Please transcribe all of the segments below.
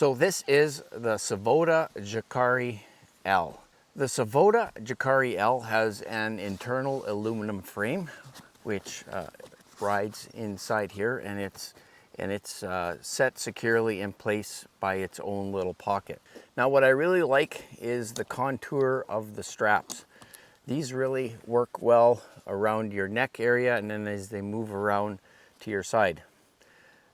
So this is the SAVOTTA Jacari L. The SAVOTTA Jacari L has an internal aluminum frame which rides inside here, and it's set securely in place by its own little pocket. Now what I really like is the contour of the straps. These really work well around your neck area and then as they move around to your side.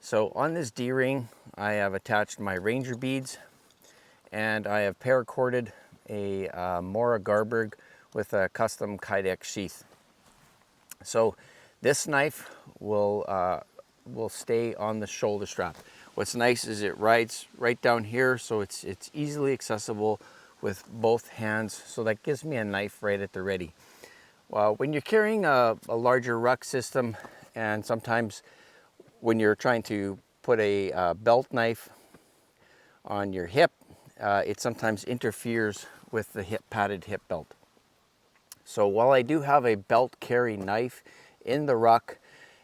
So on this D-ring, I have attached my Ranger beads, and I have paracorded a Mora Garberg with a custom Kydex sheath. So this knife will stay on the shoulder strap. What's nice is it rides right down here, so it's easily accessible with both hands. So that gives me a knife right at the ready. Well, when you're carrying a larger ruck system, and sometimes when you're trying to put a belt knife on your hip, it sometimes interferes with the padded hip belt. So while I do have a belt carry knife in the ruck,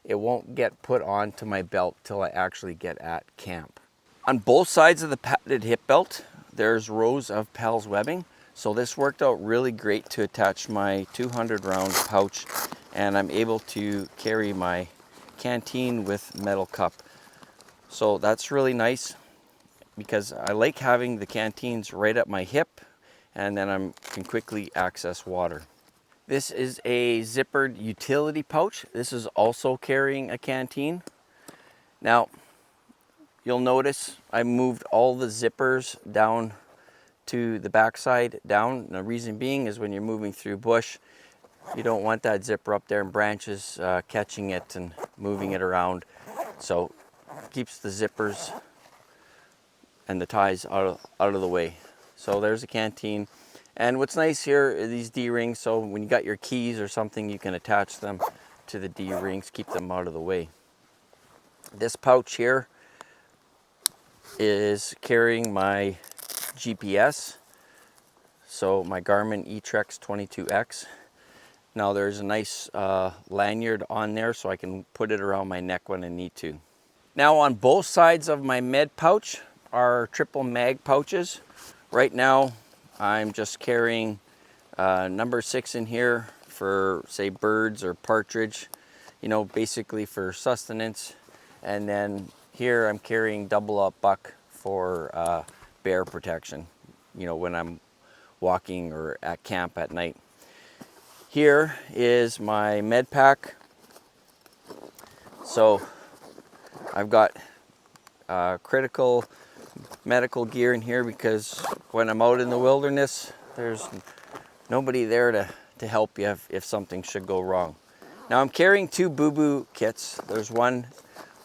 it won't get put onto my belt till I actually get at camp. On both sides of the padded hip belt, there's rows of PALS webbing. So this worked out really great to attach my 200 round pouch, and I'm able to carry my canteen with metal cup. So that's really nice because I like having the canteens right at my hip, and then I can quickly access water. This is a zippered utility pouch. This is also carrying a canteen. Now you'll notice I moved all the zippers down to the backside down. And the reason being is when you're moving through bush, you don't want that zipper up there in branches catching it and moving it around. So it keeps the zippers and the ties out of the way. So there's a canteen. And what's nice here are these D-rings, so when you got your keys or something, you can attach them to the D-rings, keep them out of the way. This pouch here is carrying my GPS, so my Garmin eTrex 22X. Now there's a nice lanyard on there so I can put it around my neck when I need to. Now on both sides of my med pouch are triple mag pouches. Right now I'm just carrying number 6 in here for, say, birds or partridge, you know, basically for sustenance. And then here I'm carrying double up buck for bear protection, you know, when I'm walking or at camp at night. Here is my med pack. So I've got critical medical gear in here because when I'm out in the wilderness, there's nobody there to help you if something should go wrong. Now I'm carrying 2 boo-boo kits. There's one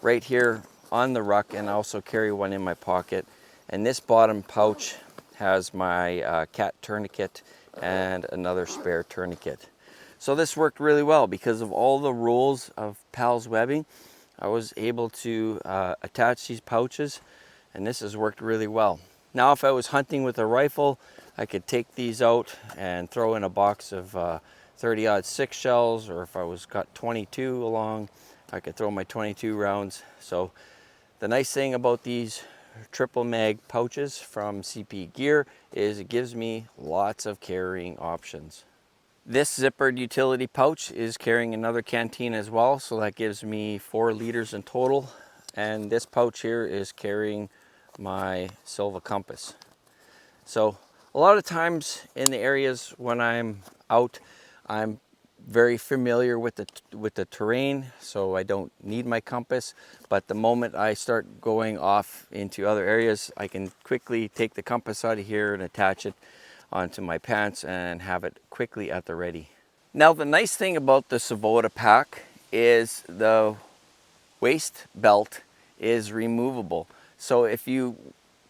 right here on the ruck, and I also carry one in my pocket. And this bottom pouch has my cat tourniquet and another spare tourniquet. So this worked really well because of all the rolls of PALS webbing. I was able to attach these pouches, and this has worked really well. Now if I was hunting with a rifle, I could take these out and throw in a box of 30-06 shells, or if I was got 22 along, I could throw my 22 rounds. So the nice thing about these triple mag pouches from CP Gear is it gives me lots of carrying options. This zippered utility pouch is carrying another canteen as well, so that gives me 4 liters in total. And this pouch here is carrying my Silva compass. So a lot of times in the areas when I'm out, I'm very familiar with the terrain, so I don't need my compass. But the moment I start going off into other areas, I can quickly take the compass out of here and attach it onto my pants and have it quickly at the ready. Now the nice thing about the SAVOTTA pack is the waist belt is removable. So if you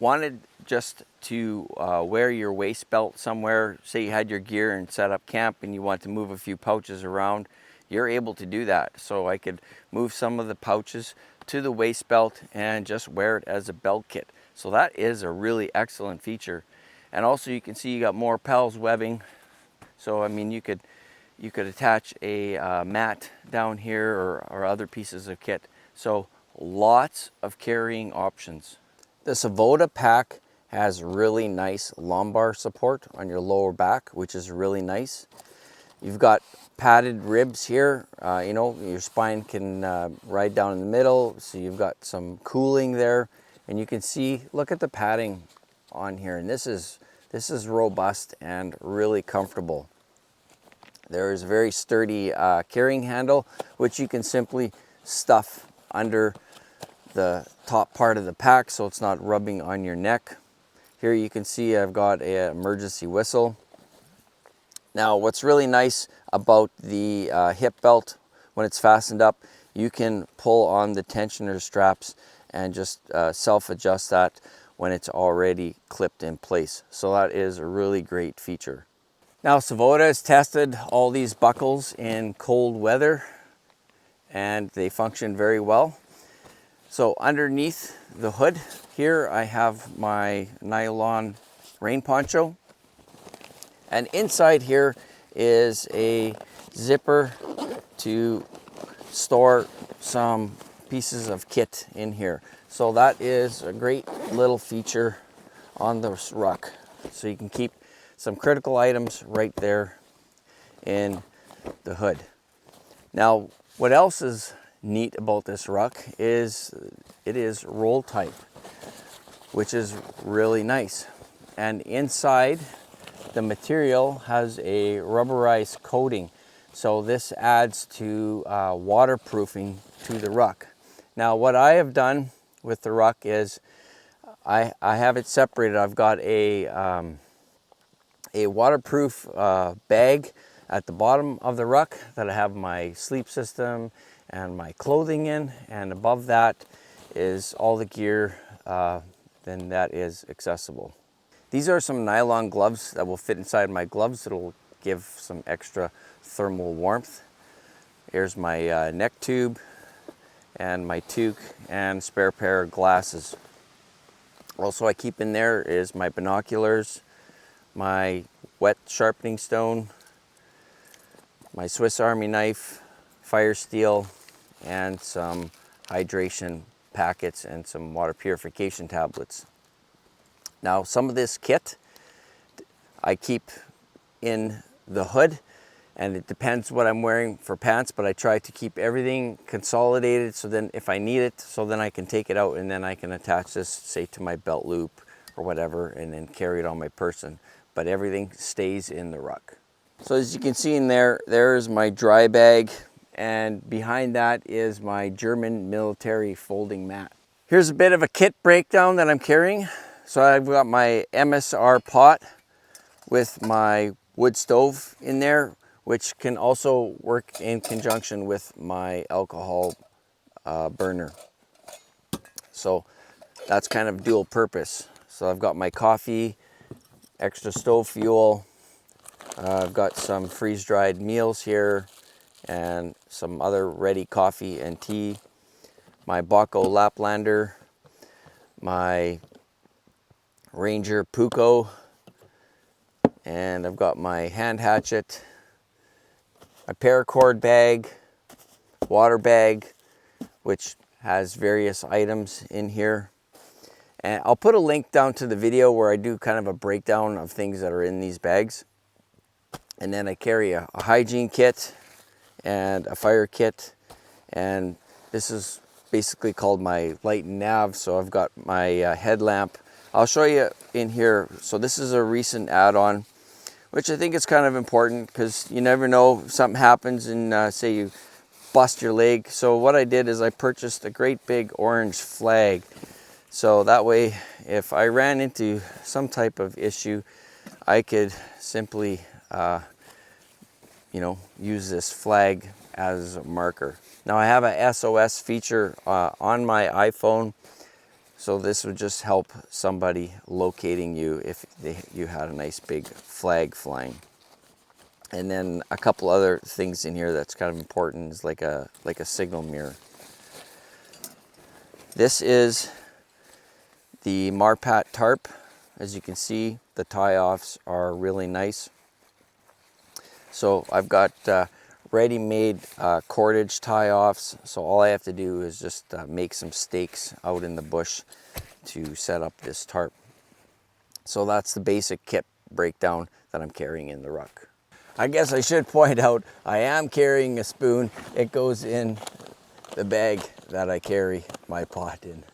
wanted just to wear your waist belt somewhere, say you had your gear and set up camp and you want to move a few pouches around, you're able to do that. So I could move some of the pouches to the waist belt and just wear it as a belt kit. So that is a really excellent feature. And also you can see you got more PALS webbing. So I mean you could attach a mat down here or other pieces of kit. So lots of carrying options. The SAVOTTA pack has really nice lumbar support on your lower back, which is really nice. You've got padded ribs here. You know, your spine can ride down in the middle, so you've got some cooling there. And you can see, look at the padding on here, and this is robust and really comfortable. There is a very sturdy carrying handle, which you can simply stuff under the top part of the pack so it's not rubbing on your neck. Here you can see I've got an emergency whistle. Now what's really nice about the hip belt, when it's fastened up, you can pull on the tensioner straps and just self-adjust that when it's already clipped in place. So that is a really great feature. Now SAVOTTA has tested all these buckles in cold weather and they function very well. So underneath the hood here I have my nylon rain poncho, and inside here is a zipper to store some pieces of kit in here. So that is a great little feature on this ruck. So you can keep some critical items right there in the hood. Now what else is neat about this ruck is it is roll type, which is really nice. And inside the material has a rubberized coating. So this adds to waterproofing to the ruck. Now what I have done with the ruck is I have it separated. I've got a waterproof bag at the bottom of the ruck that I have my sleep system and my clothing in, and above that is all the gear then that is accessible. These are some nylon gloves that will fit inside my gloves. It'll give some extra thermal warmth. Here's my neck tube and my toque and spare pair of glasses. Also I keep in there is my binoculars, my wet sharpening stone, my Swiss Army knife, fire steel, and some hydration packets and some water purification tablets. Now some of this kit I keep in the hood, and it depends what I'm wearing for pants, but I try to keep everything consolidated so then if I need it, so then I can take it out and then I can attach this, say, to my belt loop or whatever, and then carry it on my person. But everything stays in the ruck. So as you can see in there, there's my dry bag, and behind that is my German military folding mat. Here's a bit of a kit breakdown that I'm carrying. So I've got my MSR pot with my wood stove in there, which can also work in conjunction with my alcohol burner. So that's kind of dual purpose. So I've got my coffee, extra stove fuel, I've got some freeze-dried meals here and some other ready coffee and tea, my Baco Laplander, my Ranger Puko, and I've got my hand hatchet, my paracord bag, water bag, which has various items in here. And I'll put a link down to the video where I do kind of a breakdown of things that are in these bags. And then I carry a hygiene kit and a fire kit, and this is basically called my light and nav. So I've got my headlamp. I'll show you in here. So this is a recent add-on, which I think is kind of important because you never know if something happens and say you bust your leg. So what I did is I purchased a great big orange flag. So that way, if I ran into some type of issue, I could simply you know, use this flag as a marker. Now I have a SOS feature on my iPhone, so this would just help somebody locating you if you had a nice big flag flying. And then a couple other things in here that's kind of important is like a signal mirror. This is the Marpat tarp. As you can see, the tie-offs are really nice. So I've got ready-made cordage tie-offs. So all I have to do is just make some stakes out in the bush to set up this tarp. So that's the basic kit breakdown that I'm carrying in the ruck. I guess I should point out I am carrying a spoon. It goes in the bag that I carry my pot in.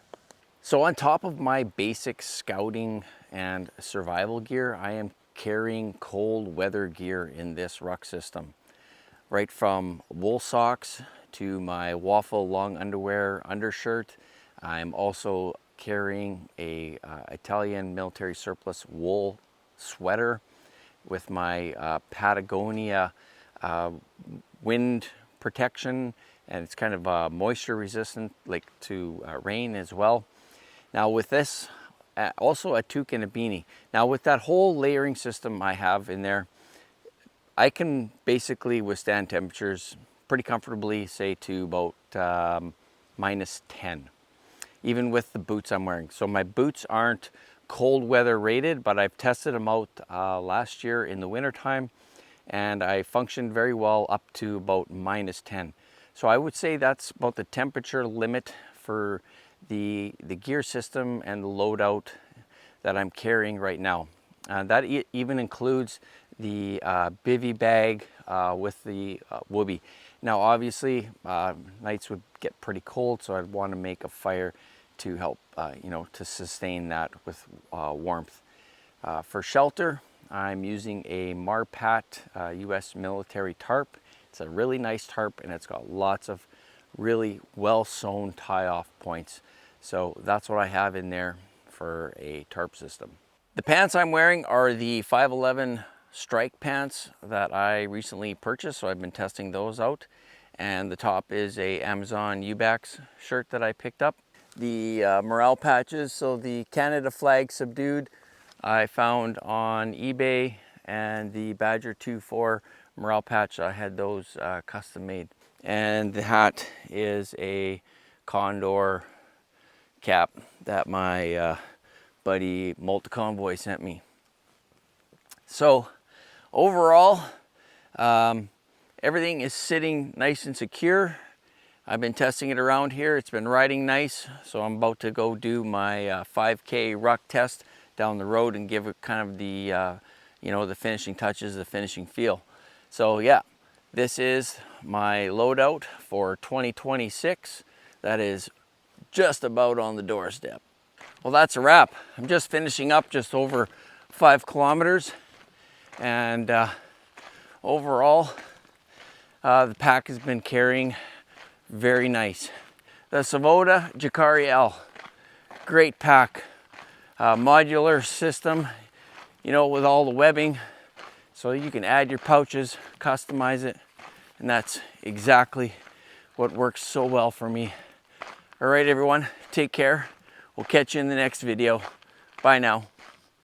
So on top of my basic scouting and survival gear, I am carrying cold weather gear in this ruck system. Right from wool socks to my waffle long underwear undershirt. I'm also carrying a Italian military surplus wool sweater with my Patagonia wind protection, and it's kind of moisture resistant, like to rain as well. Now with this, also a toque and a beanie. Now with that whole layering system I have in there, I can basically withstand temperatures pretty comfortably, say to about -10, even with the boots I'm wearing. So my boots aren't cold weather rated, but I've tested them out last year in the wintertime, and I functioned very well up to about -10. So I would say that's about the temperature limit for the gear system and the loadout that I'm carrying right now. That even includes the bivy bag with the whoopee. Now obviously nights would get pretty cold, so I'd want to make a fire to help you know, to sustain that with warmth. For shelter, I'm using a Marpat US military tarp. It's a really nice tarp, and it's got lots of really well sewn tie-off points. So that's what I have in there for a tarp system. The pants I'm wearing are the 511 strike pants that I recently purchased, so I've been testing those out. And the top is a Amazon Ubax shirt that I picked up. The morale patches, so the Canada flag subdued, I found on eBay, and the Badger 2-4 morale patch, I had those custom made. And the hat is a Condor cap that my buddy Multi-Convoy sent me. So overall, everything is sitting nice and secure. I've been testing it around here. It's been riding nice. So I'm about to go do my 5K ruck test down the road and give it kind of the, you know, the finishing touches, the finishing feel. So yeah, this is my loadout for 2026. That is just about on the doorstep. Well, that's a wrap. I'm just finishing up just over 5 kilometers, and overall the pack has been carrying very nice. The SAVOTTA Jacari L, great pack, modular system, you know, with all the webbing, so you can add your pouches, customize it, and that's exactly what works so well for me. All right, everyone, take care. We'll catch you in the next video. Bye now.